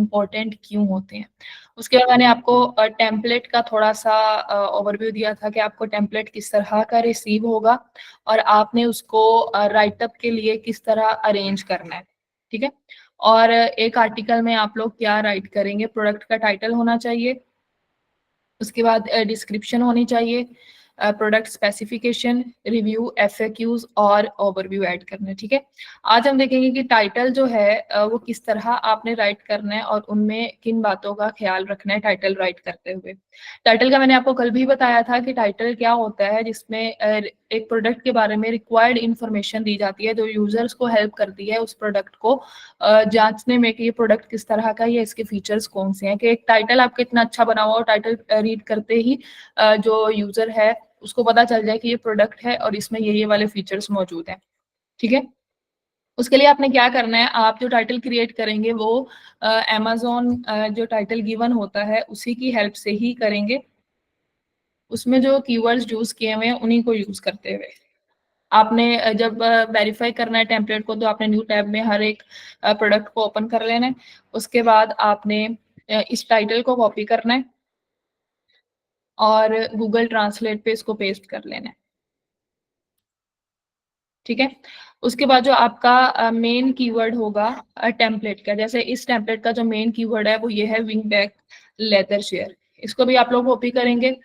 Important क्यों होते हैं। उसके बाद मैंने आपको टेम्पलेट का थोड़ा सा ओवरव्यू दिया था कि आपको टेम्पलेट किस तरह का रिसीव होगा और आपने उसको राइटअप के लिए किस तरह अरेंज करना है, ठीक है। और एक आर्टिकल में आप लोग क्या राइट करेंगे, प्रोडक्ट का टाइटल होना चाहिए, उसके बाद डिस्क्रिप्शन होनी चाहिए, प्रोडक्ट स्पेसिफिकेशन, रिव्यू, एफएक्यूज और ओवरव्यू ऐड करना है, ठीक है। आज हम देखेंगे कि टाइटल जो है वो किस तरह आपने राइट करना है और उनमें किन बातों का ख्याल रखना है टाइटल राइट करते हुए। टाइटल का मैंने आपको कल भी बताया था कि टाइटल क्या होता है, जिसमें एक प्रोडक्ट के बारे में रिक्वायर्ड इंफॉर्मेशन दी जाती है जो यूजर्स को हेल्प करती है उस प्रोडक्ट को जांचने में कि ये प्रोडक्ट किस तरह का है या इसके फीचर्स कौन से हैं। कि एक टाइटल आपका इतना अच्छा बना हुआ हो, टाइटल रीड करते ही जो यूजर है उसको पता चल जाए कि ये प्रोडक्ट है और इसमें ये वाले फीचर्स मौजूद हैं, ठीक है। उसके लिए आपने क्या करना है, आप जो टाइटल क्रिएट करेंगे वो अमेज़न जो टाइटल गिवन होता है उसी की हेल्प से ही करेंगे, उसमें जो कीवर्ड्स यूज किए हुए हैं उन्हीं को यूज करते हुए। आपने जब वेरीफाई करना है टेम्पलेट को तो आपने न्यू टैब में हर एक प्रोडक्ट को ओपन कर लेना है। उसके बाद आपने इस टाइटल को कॉपी करना है और गूगल ट्रांसलेट पे इसको पेस्ट कर लेना है, ठीक है। उसके बाद जो आपका मेन कीवर्ड होगा टेम्पलेट का, जैसे इस टेम्पलेट का जो मेन कीवर्ड है वो ये है विंग बैक लेदर शेयर, इसको भी आप लोग कॉपी करेंगे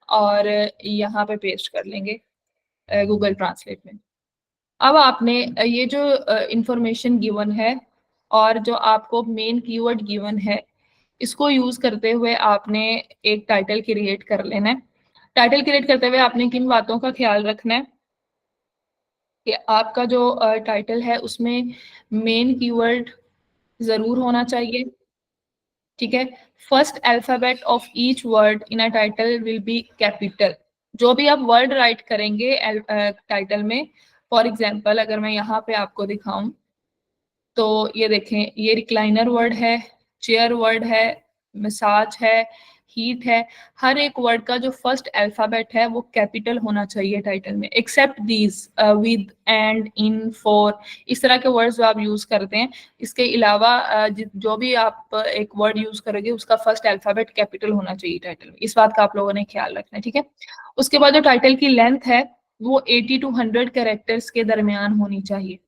और यहाँ पे पेस्ट कर लेंगे गूगल ट्रांसलेट में। अब आपने ये जो इंफॉर्मेशन गिवन है और जो आपको मेन कीवर्ड गिवन है इसको यूज करते हुए आपने एक टाइटल क्रिएट कर लेना है। टाइटल क्रिएट करते हुए आपने किन बातों का ख्याल रखना है कि आपका जो टाइटल है उसमें मेन कीवर्ड जरूर होना चाहिए, ठीक है। First alphabet of each word in a title will be capital. जो भी आप वर्ड राइट करेंगे टाइटल में, फॉर एग्जाम्पल अगर मैं यहाँ पे आपको दिखाऊं तो ये देखें, ये रिक्लाइनर वर्ड है, चेयर वर्ड है, मसाज है, हीट है। हर एक वर्ड का जो फर्स्ट अल्फाबेट है वो कैपिटल होना चाहिए टाइटल में, except these with, and, in, for, इस तरह के वर्ड्स जो आप यूज करते हैं। इसके अलावा जो भी आप एक वर्ड यूज करोगे उसका फर्स्ट अल्फाबेट कैपिटल होना चाहिए टाइटल में, इस बात का आप लोगों ने ख्याल रखना है, ठीक है। उसके बाद जो टाइटल की लेंथ है वो 80 to 100 कैरेक्टर्स के दरमियान होनी चाहिए,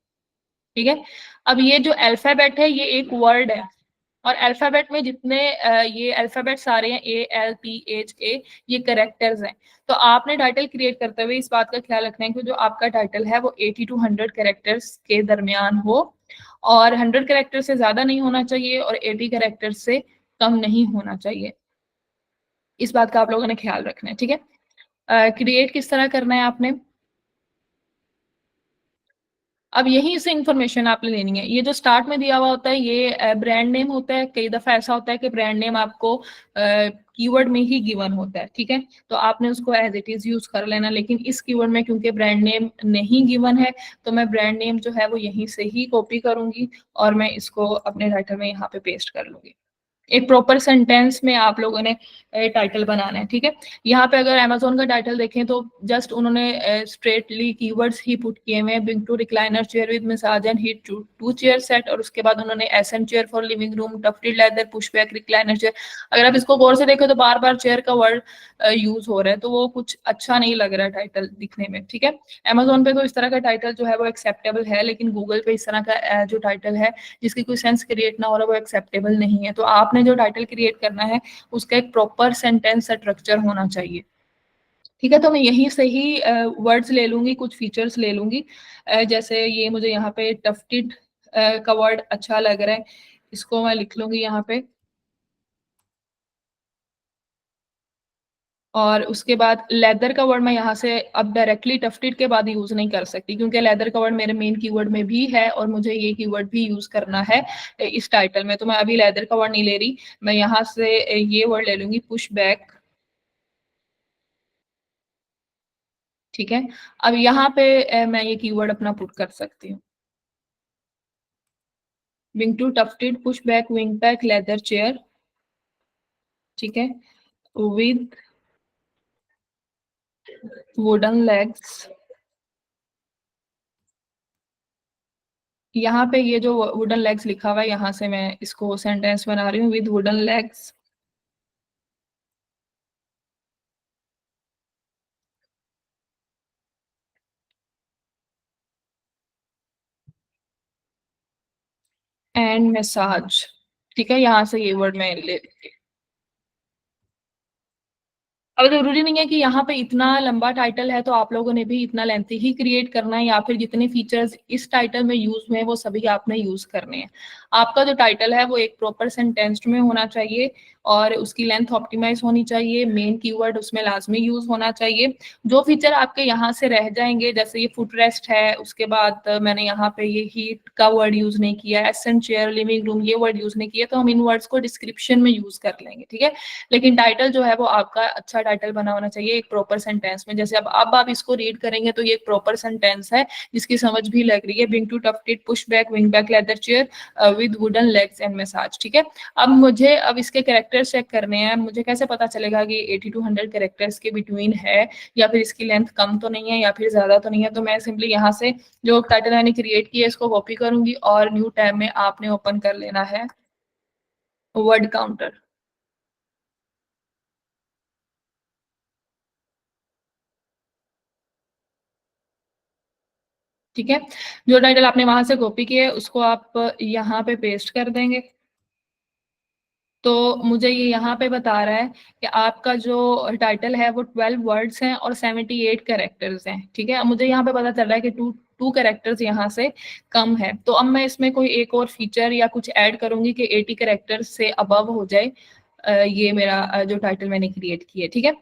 ठीक है। अब ये जो अल्फाबेट है ये एक वर्ड है और अल्फाबेट में जितने ये अल्फाबेट सारे हैं ALPHA, ये करेक्टर्स हैं। तो आपने टाइटल क्रिएट करते हुए इस बात का ख्याल रखना है कि जो आपका टाइटल है वो 80 to 100 कैरेक्टर्स के दरमियान हो और 100 कैरेक्टर से ज्यादा नहीं होना चाहिए और 80 कैरेक्टर से कम नहीं होना चाहिए, इस बात का आप लोगों ने ख्याल रखना है, ठीक है। क्रिएट किस तरह करना है आपने, अब यहीं से इंफॉर्मेशन आपने लेनी है। ये जो स्टार्ट में दिया हुआ होता है ये ब्रांड नेम होता है, कई दफा ऐसा होता है कि ब्रांड नेम आपको कीवर्ड में ही गिवन होता है, ठीक है। तो आपने उसको एज इट इज यूज कर लेना, लेकिन इस कीवर्ड में क्योंकि ब्रांड नेम नहीं गिवन है तो मैं ब्रांड नेम जो है वो यहीं से ही कॉपी करूंगी और मैं इसको अपने राइटर में यहाँ पे पेस्ट कर लूंगी। एक प्रॉपर सेंटेंस में आप लोगों ने टाइटल बनाना है, ठीक है। यहाँ पे अगर अमेजोन का टाइटल देखें तो जस्ट उन्होंने स्ट्रेटली कीवर्ड्स ही पुट किए हुए हैं, bing two recliner chair with massage and heat two chair set, और उसके बाद उन्होंने SM chair for living room, tufted leather, pushback recliner chair. अगर आप इसको गौर से देखो तो बार बार चेयर का वर्ड यूज हो रहा है तो वो कुछ अच्छा नहीं लग रहा है टाइटल दिखने में, ठीक है। अमेजोन पे तो इस तरह का टाइटल जो है वो एक्सेप्टेबल है, लेकिन गूगल पे इस तरह का जो टाइटल है जिसकी कोई सेंस क्रिएट ना हो रहा वो एक्सेप्टेबल नहीं है। तो आपने जो टाइटल क्रिएट करना है उसका एक प्रॉपर सेंटेंस स्ट्रक्चर होना चाहिए, ठीक है। तो मैं यहीं से ही वर्ड्स ले लूंगी, कुछ फीचर्स ले लूंगी, जैसे ये मुझे यहाँ पे टफ्टेड का वर्ड अच्छा लग रहा है, इसको मैं लिख लूंगी यहाँ पे। और उसके बाद लेदर का वर्ड मैं यहाँ से अब डायरेक्टली टफ्टेड के बाद यूज नहीं कर सकती क्योंकि लेदर का वर्ड मेरे मेन कीवर्ड में भी है और मुझे ये कीवर्ड भी यूज करना है इस टाइटल में, तो मैं अभी लेदर का वर्ड नहीं ले रही। मैं यहाँ से ये वर्ड ले लूंगी पुश बैक, ठीक है। अब यहाँ पे मैं ये कीवर्ड अपना पुट कर सकती हूँ, wing two tufted push back wing back leather chair, ठीक है, विद वुडन लेग्स यहाँ पे ये जो वुडन लेग्स लिखा हुआ है, यहाँ से मैं इसको सेंटेंस बना रही हूँ, with wooden legs and massage. ठीक है, यहाँ से ये वर्ड मैं ले। अब जरूरी नहीं है कि यहाँ पे इतना लंबा टाइटल है तो आप लोगों ने भी इतना लेंथी ही क्रिएट करना है, या फिर जितने फीचर्स इस टाइटल में यूज हुए हैं वो सभी आपने यूज करने हैं। आपका जो टाइटल है वो एक प्रॉपर सेंटेंस में होना चाहिए और उसकी लेंथ ऑप्टिमाइज होनी चाहिए, मेन कीवर्ड उसमें लाजमी यूज होना चाहिए। जो फीचर आपके यहाँ से रह जाएंगे, जैसे ये फुट रेस्ट है, उसके बाद मैंने यहाँ पे ये हीट का वर्ड यूज नहीं किया, एसेंट चेयर, लिविंग रूम, ये वर्ड यूज नहीं किया, तो हम इन वर्ड्स को डिस्क्रिप्शन में यूज कर लेंगे। ठीक है, लेकिन टाइटल जो है वो आपका अच्छा टाइटल बना होना चाहिए एक प्रॉपर सेंटेंस में। जैसे अब आप इसको रीड करेंगे तो ये एक प्रॉपर सेंटेंस है जिसकी समझ भी लग रही है, bing two tufted push back wing back leather chair with wooden legs and massage. ठीक है, अब मुझे अब इसके कैरेक्टर्स चेक करने हैं। मुझे कैसे पता चलेगा कि 80 to 100 कैरेक्टर्स के बिटवीन है, या फिर इसकी लेंथ कम तो नहीं है या फिर ज्यादा तो नहीं है। तो मैं सिंपली यहाँ से जो टाइटल मैंने क्रिएट किया है इसको कॉपी करूंगी और न्यू टैब में आपने ओपन कर लेना है वर्ड काउंटर। ठीक है, जो टाइटल आपने वहां से कॉपी किया है उसको आप यहाँ पे पेस्ट कर देंगे। तो मुझे ये यहाँ पे बता रहा है कि आपका जो टाइटल है वो 12 वर्ड्स हैं और 78 कैरेक्टर्स हैं। ठीक है, अब मुझे यहाँ पे पता चल रहा है कि टू कैरेक्टर्स यहाँ से कम है। तो अब मैं इसमें कोई एक और फीचर या कुछ ऐड करूंगी कि 80 कैरेक्टर्स से अबव हो जाए ये मेरा जो टाइटल मैंने क्रिएट किया है। ठीक है,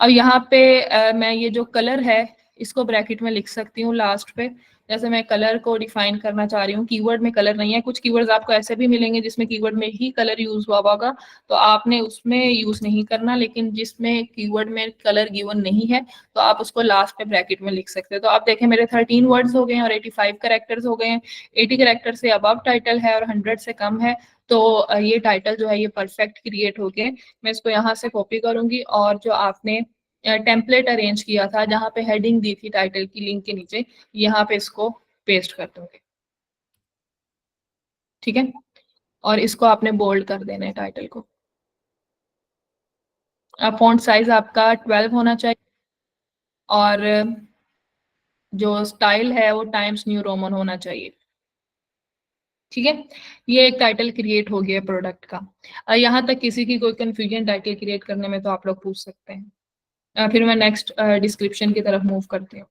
अब यहाँ पे मैं ये जो कलर है इसको ब्रैकेट में लिख सकती हूँ लास्ट पे। जैसे मैं कलर को डिफाइन करना चाह रही हूँ, कीवर्ड में कलर नहीं है, कुछ कीवर्ड्स आपको ऐसे भी मिलेंगे जिसमें कीवर्ड में ही कलर यूज हुआ होगा, तो आपने उसमें यूज नहीं करना। लेकिन जिसमें कीवर्ड में कलर गिवन नहीं है तो आप उसको लास्ट पे ब्रैकेट में लिख सकते हैं। तो आप देखें मेरे 13 वर्ड्स हो गए हैं और 85 कैरेक्टर्स हो गए हैं। 80 कैरेक्टर से अबव टाइटल है और 100 से कम है, तो ये टाइटल जो है ये परफेक्ट क्रिएट हो गए। मैं इसको यहाँ से कॉपी करूंगी और जो आपने टेम्पलेट अरेंज किया था जहां पे हेडिंग दी थी टाइटल की लिंक के नीचे, यहाँ पे इसको पेस्ट कर दोगे। ठीक है, और इसको आपने बोल्ड कर देना है टाइटल को। अब फॉन्ट साइज आपका 12 होना चाहिए और जो स्टाइल है वो टाइम्स न्यू रोमन होना चाहिए। ठीक है, ये एक टाइटल क्रिएट हो गया प्रोडक्ट का। यहाँ तक किसी की कोई कंफ्यूजन टाइटल क्रिएट करने में तो आप लोग पूछ सकते हैं। फिर मैं नेक्स्ट डिस्क्रिप्शन की तरफ मूव करती हूँ।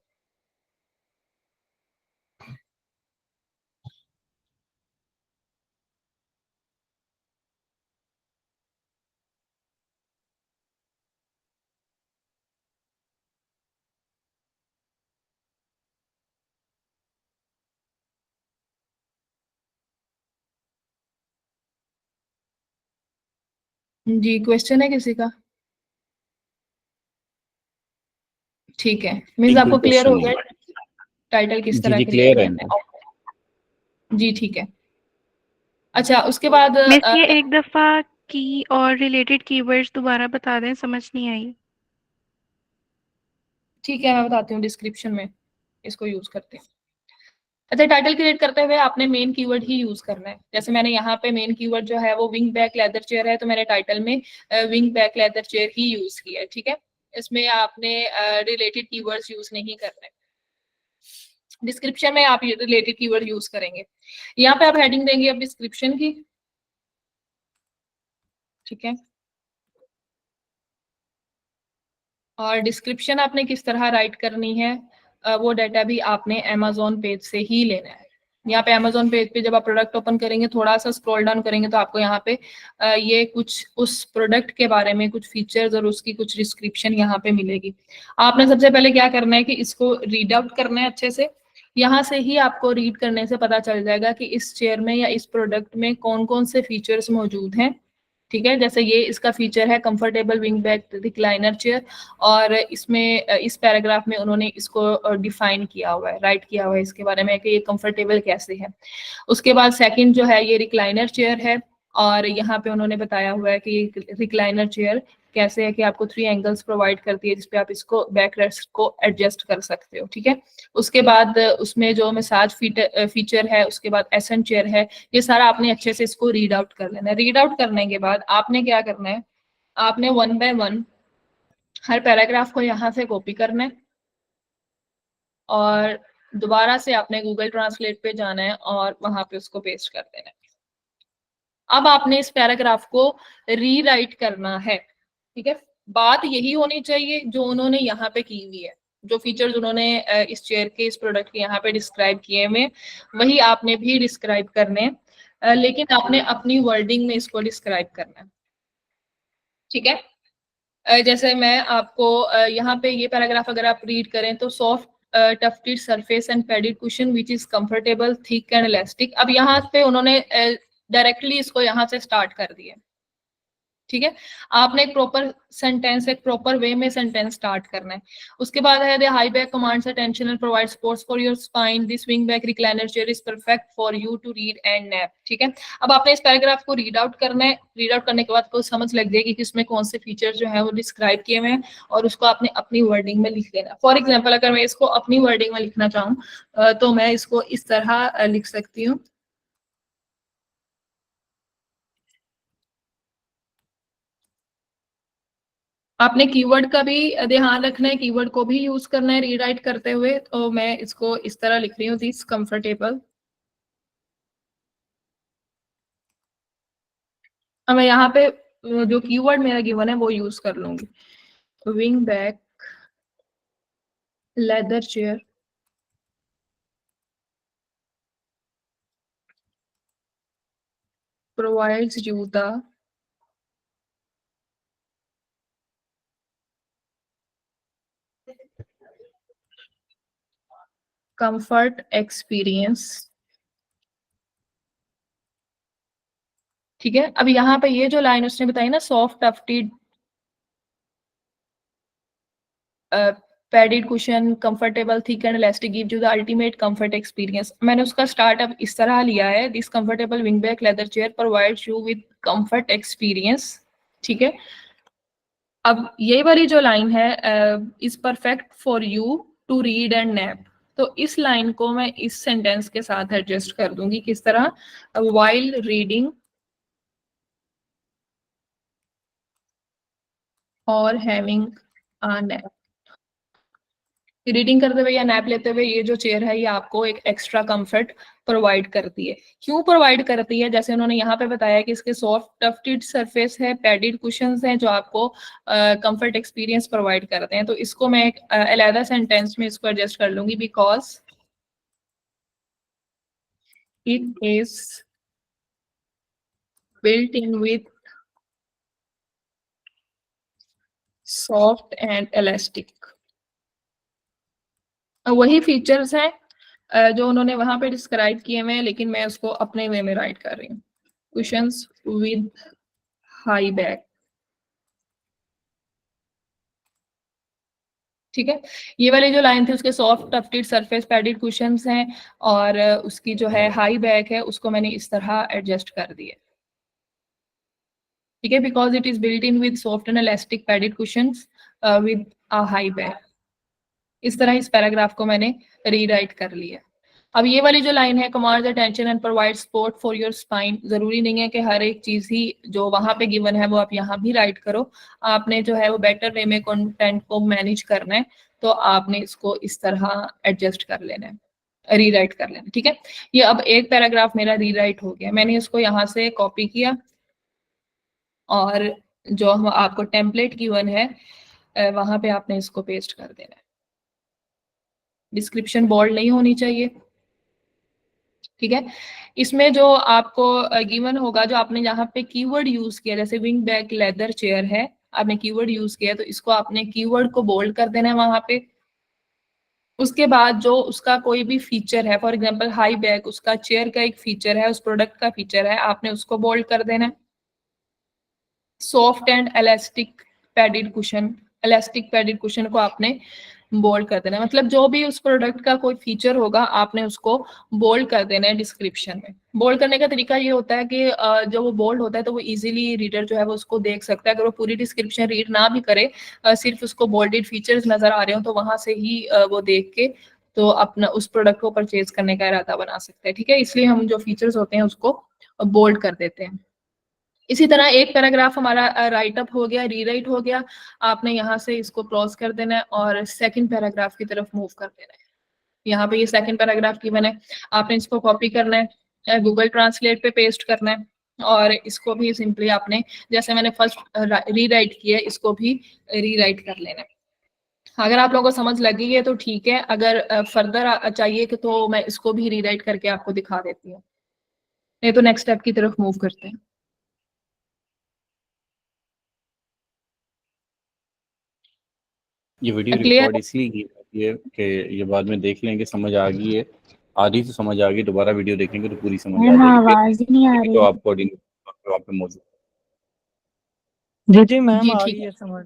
जी, क्वेश्चन है किसी का? ठीक है, मीन्स बिल्कुल आपको क्लियर हो क्वेश्चन गया नहीं। टाइटल किस जी तरह जी क्रिएट क्लियर है। करना है। जी ठीक है, अच्छा उसके बाद मिस ये एक दफ़ा की और रिलेटेड कीवर्ड्स दोबारा बता दें, समझ नहीं आई। ठीक है मैं बताती हूँ, डिस्क्रिप्शन में इसको यूज करते हैं। अच्छा, टाइटल क्रिएट करते हुए आपने मेन कीवर्ड ही यूज करना है। जैसे मैंने यहाँ पे मेन कीवर्ड जो है वो विंग बैक लेदर चेयर है, तो मैंने टाइटल में विंग बैक लेदर चेयर ही यूज किया है। ठीक है, इसमें आपने रिलेटेड कीवर्ड्स यूज नहीं करने। डिस्क्रिप्शन में आप रिलेटेड कीवर्ड यूज करेंगे। यहाँ पे आप हेडिंग देंगे अब डिस्क्रिप्शन की। ठीक है, और डिस्क्रिप्शन आपने किस तरह राइट करनी है वो डाटा भी आपने अमेजोन पेज से ही लेना है। यहाँ पे अमेजोन पेज पे जब आप प्रोडक्ट ओपन करेंगे, थोड़ा सा स्क्रॉल डाउन करेंगे तो आपको यहाँ पे ये कुछ उस प्रोडक्ट के बारे में कुछ फीचर्स और उसकी कुछ डिस्क्रिप्शन यहाँ पे मिलेगी। आपने सबसे पहले क्या करना है कि इसको रीड आउट करना है अच्छे से। यहाँ से ही आपको रीड करने से पता चल जाएगा कि इस चेयर में या इस प्रोडक्ट में कौन कौन से फीचर्स मौजूद हैं। ठीक है, जैसे ये इसका फीचर है comfortable wing back recliner chair, और इसमें इस पैराग्राफ में उन्होंने इसको डिफाइन किया हुआ है, राइट किया हुआ है इसके बारे में कि ये कंफर्टेबल कैसे है। उसके बाद सेकंड जो है ये रिक्लाइनर चेयर है, और यहाँ पे उन्होंने बताया हुआ है कि रिक्लाइनर चेयर कैसे है कि आपको 3 एंगल्स प्रोवाइड करती है जिसपे आप इसको बैक रेस्ट को एडजस्ट कर सकते हो, ठीक है। उसके बाद उसमें जो मसाज फीचर है, उसके बाद एसेंट चेयर है, ये सारा आपने अच्छे से इसको रीड आउट कर लेना है। रीड आउट करने के बाद आपने क्या करना है, आपने 1 बाय 1 हर पैराग्राफ को यहाँ से कॉपी करना है और दोबारा से आपने गूगल ट्रांसलेट पे जाना है और वहां पे उसको पेस्ट कर देना है। अब आपने इस पैराग्राफ को रीराइट करना है, ठीक है। बात यही होनी चाहिए जो उन्होंने यहाँ पे की हुई है, जो फीचर्स उन्होंने इस चेयर के, इस प्रोडक्ट के यहाँ पे डिस्क्राइब किए हुए, वही आपने भी डिस्क्राइब करने हैं, लेकिन आपने अपनी वर्डिंग में इसको डिस्क्राइब करना है, ठीक है। जैसे मैं आपको यहाँ पे ये पैराग्राफ अगर आप रीड करें तो soft tufted surface and padded cushion which is comfortable thick and elastic. अब यहाँ पे उन्होंने डायरेक्टली इसको यहाँ से स्टार्ट कर दिया, ठीक है। आपने एक प्रॉपर सेंटेंस, एक प्रॉपर वे में सेंटेंस स्टार्ट करना है। उसके बाद है the high back commands attention and provide supports for your spine, this wing back recliner chair is perfect for you to read and nap, ठीक है। अब आपने इस पैराग्राफ को रीड आउट करना है। रीड आउट करने के बाद आपको समझ लग जाएगी कि इसमें कौन से फीचर जो है वो डिस्क्राइब किए हुए हैं और उसको आपने अपनी वर्डिंग में लिख देना। फॉर एग्जाम्पल अगर मैं इसको अपनी वर्डिंग में लिखना चाहूँ तो मैं इसको इस तरह लिख सकती हूँ। आपने कीवर्ड का भी ध्यान रखना है, कीवर्ड को भी यूज करना है रीराइट करते हुए। तो मैं इसको इस तरह लिख रही हूँ, दिस कंफर्टेबल। अब मैं यहाँ पे जो कीवर्ड मेरा गिवन है वो यूज कर लूंगी, wing back leather chair provides you the comfort experience, ठीक है। अब यहाँ पे ये जो लाइन उसने बताई ना, soft tufted padded cushion comfortable thick and elastic give you the ultimate comfort experience, मैंने उसका स्टार्ट अब इस तरह लिया है, this comfortable wing back leather chair provides you with comfort experience, ठीक है। अब ये वाली जो लाइन है, is perfect for you to read and nap, तो इस लाइन को मैं इस सेंटेंस के साथ एडजस्ट कर दूंगी। किस तरह? वाइल रीडिंग और हैविंग अ नैप, रीडिंग करते हुए या नैप लेते हुए ये जो चेयर है ये आपको एक एक्स्ट्रा कंफर्ट प्रोवाइड करती है। क्यों प्रोवाइड करती है? जैसे उन्होंने यहाँ पे बताया कि इसके सॉफ्ट टफ्टेड सरफेस है, पैडेड कुशंस हैं जो आपको कंफर्ट एक्सपीरियंस प्रोवाइड करते हैं। तो इसको मैं एक अलहदा सेंटेंस में इसको एडजस्ट कर लूंगी, because it is built in with soft and elastic। वही फीचर्स हैं जो उन्होंने वहां पे डिस्क्राइब किए हुए हैं, लेकिन मैं उसको अपने वे में राइट कर रही हूँ। कुशंस विद हाई बैक, ठीक है। ये वाली जो लाइन थी उसके soft tufted surface padded cushions हैं और उसकी जो है हाई बैक है उसको मैंने इस तरह एडजस्ट कर दिया, ठीक है। Because it is built in with soft and elastic padded cushions with a high back. इस तरह इस पैराग्राफ को मैंने रीराइट कर लिया। अब ये वाली जो लाइन है, commands attention and provide support for your spine, जरूरी नहीं है कि हर एक चीज ही जो वहां पे गिवन है वो आप यहाँ भी राइट करो। आपने जो है वो बेटर वे में कंटेंट को मैनेज करना है, तो आपने इसको इस तरह एडजस्ट कर लेना है, रीराइट कर लेना, ठीक है। ये अब एक पैराग्राफ मेरा रीराइट हो गया, मैंने इसको यहाँ से कॉपी किया और जो हम आपको टेम्पलेट गिवन है वहां पे आपने इसको पेस्ट कर देना है। डिस्क्रिप्शन बोल्ड नहीं होनी चाहिए, ठीक है। इसमें जो आपको गिवन होगा, जो आपने यहाँ पे कीवर्ड यूज किया, जैसे विंग बैक लेदर चेयर है, आपने कीवर्ड यूज किया तो इसको आपने कीवर्ड को बोल्ड कर देना है वहां पे। उसके बाद जो उसका कोई भी फीचर है, फॉर एग्जांपल हाई बैक उसका चेयर का एक फीचर है, उस प्रोडक्ट का फीचर है, आपने उसको बोल्ड कर देना है। Soft and elastic padded cushion, elastic padded cushion को आपने बोल्ड कर देना है। मतलब जो भी उस प्रोडक्ट का कोई फीचर होगा आपने उसको बोल्ड कर देना है डिस्क्रिप्शन में। बोल्ड करने का तरीका ये होता है कि जो वो बोल्ड होता है तो वो इजीली रीडर जो है वो उसको देख सकता है। अगर वो पूरी डिस्क्रिप्शन रीड ना भी करे, सिर्फ उसको बोल्डेड फीचर्स नजर आ रहे हो तो वहां से ही वो देख के तो अपना उस प्रोडक्ट को परचेज करने का इरादा बना सकते हैं। ठीक है, इसलिए हम जो फीचर्स होते हैं उसको बोल्ड कर देते हैं। इसी तरह एक पैराग्राफ हमारा राइट अप हो गया, रीराइट हो गया, आपने यहाँ से इसको क्रॉस कर देना है और सेकंड पैराग्राफ की तरफ मूव कर देना है। यहाँ पे ये सेकंड पैराग्राफ की मैंने, आपने इसको कॉपी करना है, गूगल ट्रांसलेट पे पेस्ट करना है और इसको भी सिंपली आपने जैसे मैंने फर्स्ट रीराइट किया इसको भी रीराइट कर लेना है। अगर आप लोगों को समझ लगी है तो ठीक है, अगर फर्दर चाहिए कि तो मैं इसको भी रीराइट करके आपको दिखा देती हूँ, नहीं तो नेक्स्ट स्टेप की तरफ मूव करते हैं। ये वीडियो क्लियर? रिकॉर्ड इसलिए की जाती है कि ये बाद में देख लेंगे, समझ आ गई है, आधी तो समझ आ गई, दोबारा वीडियो देखेंगे तो पूरी समझ आ मैम जाएगी। आवाज ही नहीं आ तो रही। आप कोऑर्डिनेटर वहाँ पे मौजूद। जी मैम जी आ ठीक रही है, है समझ।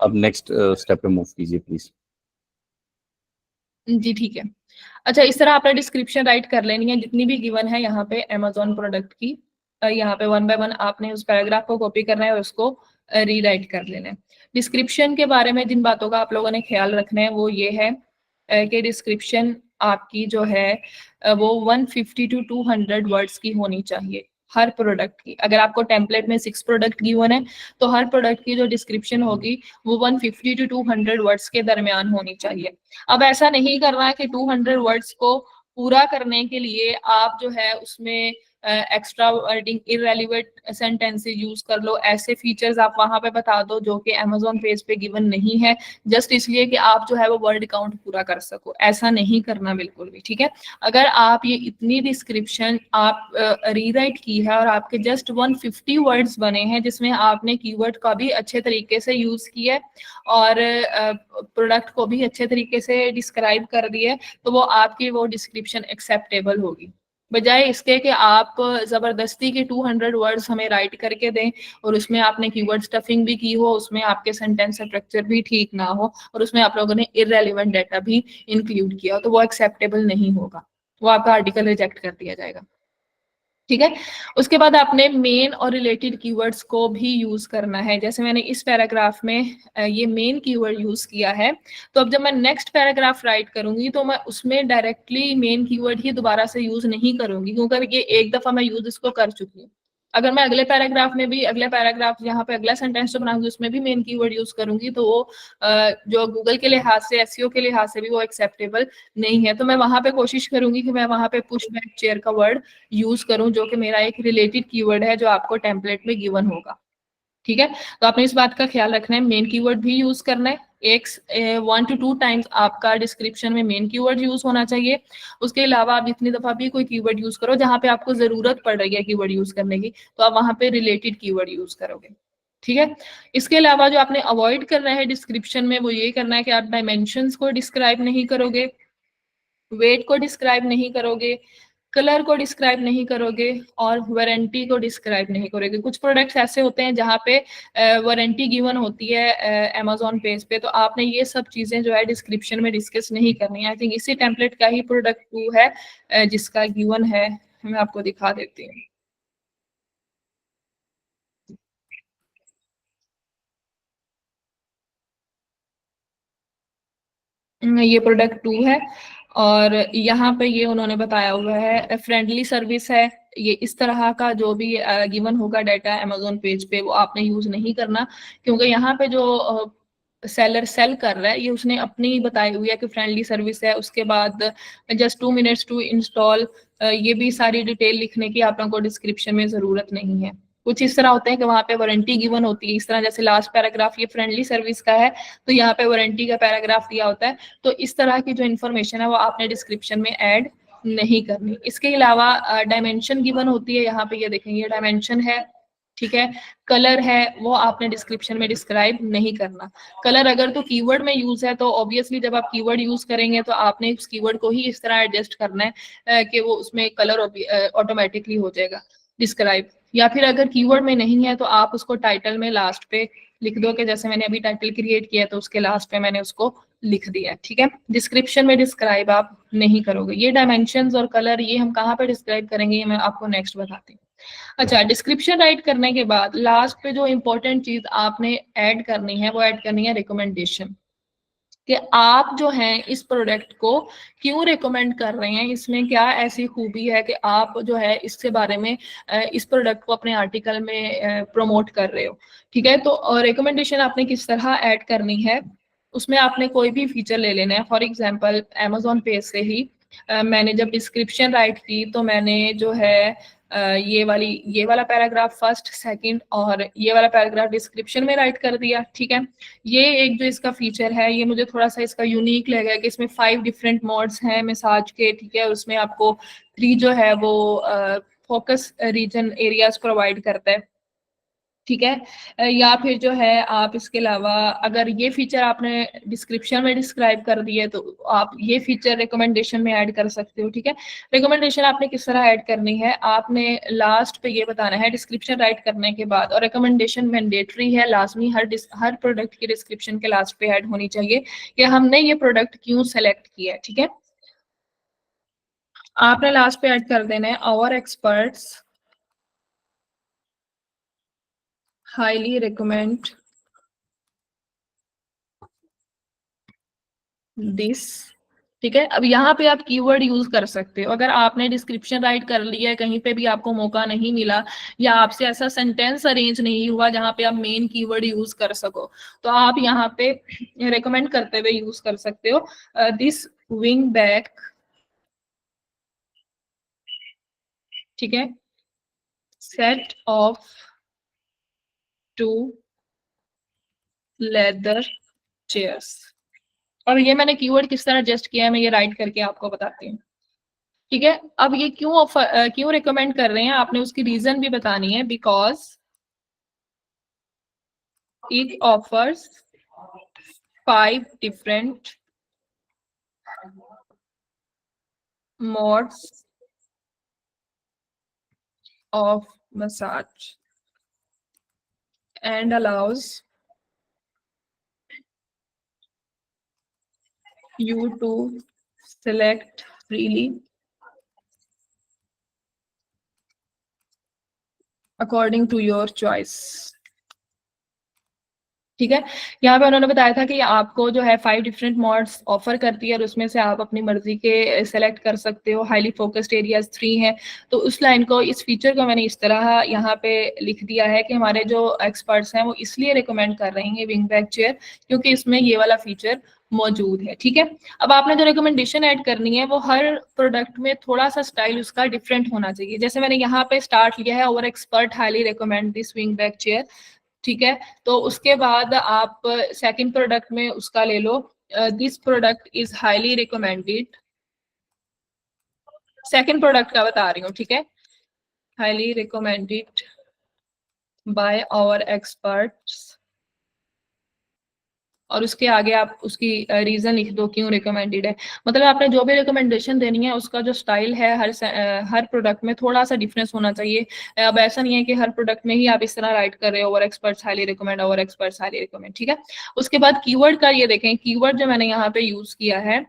अब नेक्स्ट स्टेप पे मूव कीजिए प्लीज। जी ठीक है। अच्छा, इस तरह आपने डिस्क्रिप्शन राइट कर लेनी है जितनी भी गिवन है यहाँ पे अमेजोन प्रोडक्ट की। यहाँ पे वन बाय वन आपने उस पैराग्राफ को कॉपी करना है और उसको रीराइट कर लेना है। डिस्क्रिप्शन के बारे में जिन बातों का आप लोगों ने ख्याल रखना है वो ये है कि डिस्क्रिप्शन आपकी जो है वो 150 टू 200 वर्ड्स की होनी चाहिए हर प्रोडक्ट की। अगर आपको टेम्पलेट में 6 प्रोडक्ट गिवन है तो हर प्रोडक्ट की जो डिस्क्रिप्शन होगी वो 150 टू 200 वर्ड्स के दरमियान होनी चाहिए। अब ऐसा नहीं करना है कि 200 वर्ड्स को पूरा करने के लिए आप जो है उसमें extra wording, irrelevant sentences use कर लो, ऐसे फीचर्स आप वहां पे बता दो जो कि अमेजोन पेज पे गिवन नहीं है, जस्ट इसलिए कि आप जो है वो वर्ड काउंट पूरा कर सको। ऐसा नहीं करना बिल्कुल भी, ठीक है। अगर आप ये इतनी डिस्क्रिप्शन आप रीराइट की है और आपके जस्ट 150 वर्ड्स बने हैं जिसमें आपने कीवर्ड का भी अच्छे तरीके से यूज किया है और प्रोडक्ट को भी अच्छे तरीके से डिस्क्राइब कर दिया है, तो वो आपकी वो डिस्क्रिप्शन एक्सेप्टेबल होगी। बजाय इसके कि आप जबरदस्ती के 200 वर्ड्स हमें राइट करके दें और उसमें आपने कीवर्ड स्टफिंग भी की हो, उसमें आपके सेंटेंस स्ट्रक्चर भी ठीक ना हो और उसमें आप लोगों ने इररेलेवेंट डाटा भी इंक्लूड किया हो, तो वो एक्सेप्टेबल नहीं होगा, वो आपका आर्टिकल रिजेक्ट कर दिया जाएगा। ठीक है, उसके बाद आपने मेन और रिलेटेड कीवर्ड्स को भी यूज करना है। जैसे मैंने इस पैराग्राफ में ये मेन कीवर्ड यूज किया है, तो अब जब मैं नेक्स्ट पैराग्राफ राइट करूंगी तो मैं उसमें डायरेक्टली मेन कीवर्ड ही दोबारा से यूज नहीं करूंगी, क्योंकि ये एक दफा मैं यूज इसको कर चुकी हूँ। अगर मैं अगले पैराग्राफ में भी अगले पैराग्राफ यहाँ पे अगला सेंटेंस जो बनाऊंगी उसमें भी मेन कीवर्ड यूज करूंगी तो वो जो गूगल के लिहाज से, एसईओ के लिहाज से भी वो एक्सेप्टेबल नहीं है। तो मैं वहां पे कोशिश करूंगी कि मैं वहां पे पुश बैक चेयर का वर्ड यूज करूं जो कि मेरा एक रिलेटेड कीवर्ड है जो आपको टेम्पलेट में गिवन होगा। ठीक है, तो आपने इस बात का ख्याल रखना है, मेन कीवर्ड भी यूज करना है। 1 to 2 टाइम्स आपका डिस्क्रिप्शन में मेन कीवर्ड यूज होना चाहिए। उसके अलावा आप जितनी दफा भी कोई कीवर्ड यूज करो जहां पे आपको जरूरत पड़ रही है कीवर्ड यूज करने की, तो आप वहां पे रिलेटेड कीवर्ड यूज करोगे। ठीक है, इसके अलावा जो आपने अवॉइड करना है डिस्क्रिप्शन में वो ये करना है कि आप डायमेंशंस को डिस्क्राइब नहीं करोगे, वेट को डिस्क्राइब नहीं करोगे, कलर को डिस्क्राइब नहीं करोगे और वारंटी को डिस्क्राइब नहीं करोगे। कुछ प्रोडक्ट्स ऐसे होते हैं जहाँ पे वारंटी गिवन होती है अमेजोन पेज पे, तो आपने ये सब चीजें जो है डिस्क्रिप्शन में डिस्कस नहीं करनी है। आई थिंक इसी टेम्पलेट का ही प्रोडक्ट 2 है जिसका गिवन है, मैं आपको दिखा देती हूँ। ये प्रोडक्ट 2 है और यहाँ पे ये उन्होंने बताया हुआ है फ्रेंडली सर्विस है। ये इस तरह का जो भी गिवन होगा डाटा अमेजोन पेज पे वो आपने यूज नहीं करना, क्योंकि यहाँ पे जो सेलर सेल कर रहा है ये उसने अपनी बताई हुई है कि फ्रेंडली सर्विस है। उसके बाद जस्ट 2 मिनट्स टू इंस्टॉल, ये भी सारी डिटेल लिखने की आप लोगों को डिस्क्रिप्शन में जरूरत नहीं है। कुछ इस तरह होते हैं कि वहां पे वारंटी गिवन होती है, इस तरह जैसे लास्ट पैराग्राफ ये फ्रेंडली सर्विस का है तो यहाँ पे वारंटी का पैराग्राफ दिया होता है, तो इस तरह की जो इन्फॉर्मेशन है वो आपने डिस्क्रिप्शन में ऐड नहीं करनी। इसके अलावा डायमेंशन गिवन होती है, यहाँ पे ये देखेंगे ये डायमेंशन है, ठीक है। कलर है वो आपने डिस्क्रिप्शन में डिस्क्राइब नहीं करना। कलर अगर तो कीवर्ड में यूज है तो ऑब्वियसली जब आप कीवर्ड यूज करेंगे तो आपने उस कीवर्ड को ही इस तरह एडजस्ट करना है कि वो उसमें कलर ऑटोमेटिकली हो जाएगा डिस्क्राइब। या फिर अगर कीवर्ड में नहीं है तो आप उसको टाइटल में लास्ट पे लिख दो कि जैसे मैंने अभी टाइटल क्रिएट किया तो उसके लास्ट पे मैंने उसको लिख दिया है, ठीक है। डिस्क्रिप्शन में डिस्क्राइब आप नहीं करोगे। ये डायमेंशंस और कलर ये हम कहाँ पे डिस्क्राइब करेंगे, ये मैं आपको नेक्स्ट बताती हूँ। अच्छा, डिस्क्रिप्शन राइट करने के बाद लास्ट पे जो इंपॉर्टेंट चीज आपने ऐड करनी है वो ऐड करनी है रिकमेंडेशन, कि आप जो हैं इस प्रोडक्ट को क्यों रिकमेंड कर रहे हैं, इसमें क्या ऐसी खूबी है कि आप जो है इसके बारे में इस प्रोडक्ट को अपने आर्टिकल में प्रमोट कर रहे हो, ठीक है। तो रिकमेंडेशन आपने किस तरह ऐड करनी है, उसमें आपने कोई भी फीचर ले लेना है। फॉर एग्जांपल अमेजोन पे से ही मैंने जब डिस्क्रिप्शन राइट की तो मैंने जो है ये वाला पैराग्राफ फर्स्ट, सेकंड और ये वाला पैराग्राफ डिस्क्रिप्शन में राइट कर दिया, ठीक है। ये एक जो इसका फीचर है ये मुझे थोड़ा सा इसका यूनिक लगा कि इसमें 5 डिफरेंट मोड्स हैं मसाज के, ठीक है। उसमें आपको 3 जो है वो फोकस रीजन एरियाज प्रोवाइड करता है, ठीक है। या फिर जो है आप इसके अलावा अगर ये फीचर आपने डिस्क्रिप्शन में डिस्क्राइब कर दिए तो आप ये फीचर रिकमेंडेशन में ऐड कर सकते हो, ठीक है। रिकमेंडेशन आपने किस तरह ऐड करनी है, आपने लास्ट पे ये बताना है डिस्क्रिप्शन राइट करने के बाद, और रिकमेंडेशन मैंडेटरी है, लाजमी हर प्रोडक्ट की डिस्क्रिप्शन के लास्ट पे ऐड होनी चाहिए कि हमने ये प्रोडक्ट क्यों सेलेक्ट किया है, ठीक है। आपने लास्ट पे ऐड कर देना है our experts highly recommend this, ठीक है। अब यहाँ पे आप कीवर्ड यूज कर सकते हो। अगर आपने डिस्क्रिप्शन राइट कर लिया है, कहीं पे भी आपको मौका नहीं मिला या आपसे ऐसा सेंटेंस अरेंज नहीं हुआ जहाँ पे आप मेन कीवर्ड यूज कर सको, तो आप यहाँ पे रेकमेंड करते हुए यूज कर सकते हो दिस विंग बैक, ठीक है, सेट ऑफ 2 लेदर चेयर्स। और ये मैंने कीवर्ड किस तरह एडजस्ट किया है मैं ये राइट करके आपको बताती हूँ, ठीक है। अब ये क्यों रिकमेंड कर रहे हैं, आपने उसकी रीजन भी बतानी है। Because it offers 5 different modes of massage and allows you to select freely according to your choice, ठीक है। यहाँ पे उन्होंने बताया था कि आपको जो है 5 डिफरेंट मॉड्स ऑफर करती है और उसमें से आप अपनी मर्जी के सेलेक्ट कर सकते हो। हाईली फोकस्ड एरियाज 3 हैं, तो उस लाइन को, इस फीचर को मैंने इस तरह यहाँ पे लिख दिया है कि हमारे जो एक्सपर्ट्स हैं वो इसलिए रिकमेंड कर रहे हैं विंग बैक चेयर क्योंकि इसमें ये वाला फीचर मौजूद है, ठीक है। अब आपने जो रिकमेंडेशन ऐड करनी है वो हर प्रोडक्ट में थोड़ा सा स्टाइल उसका डिफरेंट होना चाहिए। जैसे मैंने यहाँ पे स्टार्ट लिया है over expert highly recommend this wing back chair, ठीक है। तो उसके बाद आप सेकंड प्रोडक्ट में उसका ले लो, this product is highly recommended, second product का बता रही हूँ, ठीक है, highly recommended by our experts, और उसके आगे आप उसकी रीजन लिख दो क्यों रिकमेंडेड है। मतलब आपने जो भी रिकमेंडेशन देनी है उसका जो स्टाइल है हर प्रोडक्ट में थोड़ा सा डिफरेंस होना चाहिए। अब ऐसा नहीं है कि हर प्रोडक्ट में ही आप इस तरह राइट कर रहे हो over experts highly recommend, over experts highly recommend, ठीक है। उसके बाद कीवर्ड का ये देखें, कीवर्ड जो मैंने यहाँ पे यूज किया है,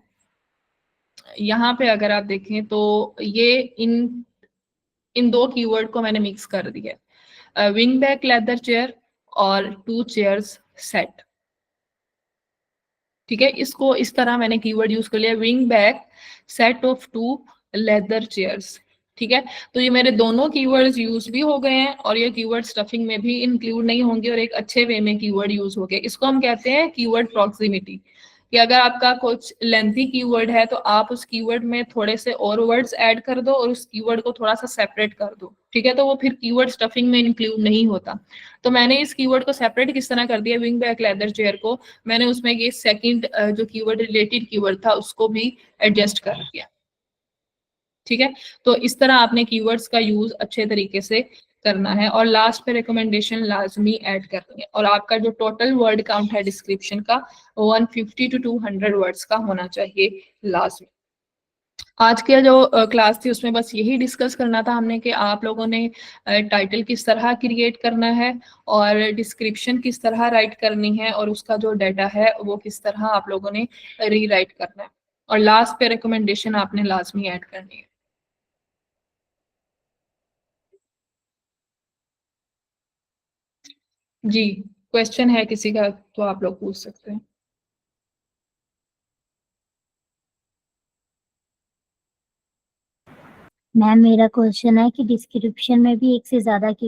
यहाँ पे अगर आप देखें तो ये इन 2 कीवर्ड को मैंने मिक्स कर दिया है, विंग बैक लेदर चेयर और 2 चेयर्स सेट, ठीक है। इसको इस तरह मैंने कीवर्ड यूज कर लिया, wing back set of 2 leather chairs, ठीक है। तो ये मेरे दोनों कीवर्ड्स यूज भी हो गए हैं और ये कीवर्ड स्टफिंग में भी इंक्लूड नहीं होंगे और एक अच्छे वे में कीवर्ड यूज हो गए। इसको हम कहते हैं कीवर्ड प्रॉक्सिमिटी, कि अगर आपका कुछ लेंथी कीवर्ड है तो आप उस कीवर्ड में थोड़े से और वर्ड्स ऐड कर दो और उस कीवर्ड को थोड़ा सा सेपरेट कर दो, ठीक है, तो वो फिर कीवर्ड स्टफिंग में इंक्लूड नहीं होता। तो मैंने इस कीवर्ड को सेपरेट किस तरह कर दिया, विंग बैक लेदर चेयर को मैंने उसमें ये सेकंड जो कीवर्ड रिलेटेड कीवर्ड था उसको भी एडजस्ट कर दिया, ठीक है। तो इस तरह आपने कीवर्ड्स का यूज अच्छे तरीके से करना है और लास्ट पे रिकमेंडेशन लाजमी ऐड करनी है और आपका जो टोटल वर्ड काउंट है डिस्क्रिप्शन का 150 to 200 वर्ड्स का होना चाहिए लाजमी। आज की जो क्लास थी उसमें बस यही डिस्कस करना था हमने कि आप लोगों ने टाइटल किस तरह क्रिएट करना है और डिस्क्रिप्शन किस तरह राइट करनी है और उसका जो डाटा है वो किस तरह आप लोगों ने रीराइट करना है और लास्ट पे रिकमेंडेशन आपने लाजमी ऐड करनी है। जी, क्वेश्चन है किसी का तो आप लोग पूछ सकते हैं। मैम मेरा क्वेश्चन है कि डिस्क्रिप्शन में भी एक से ज्यादा की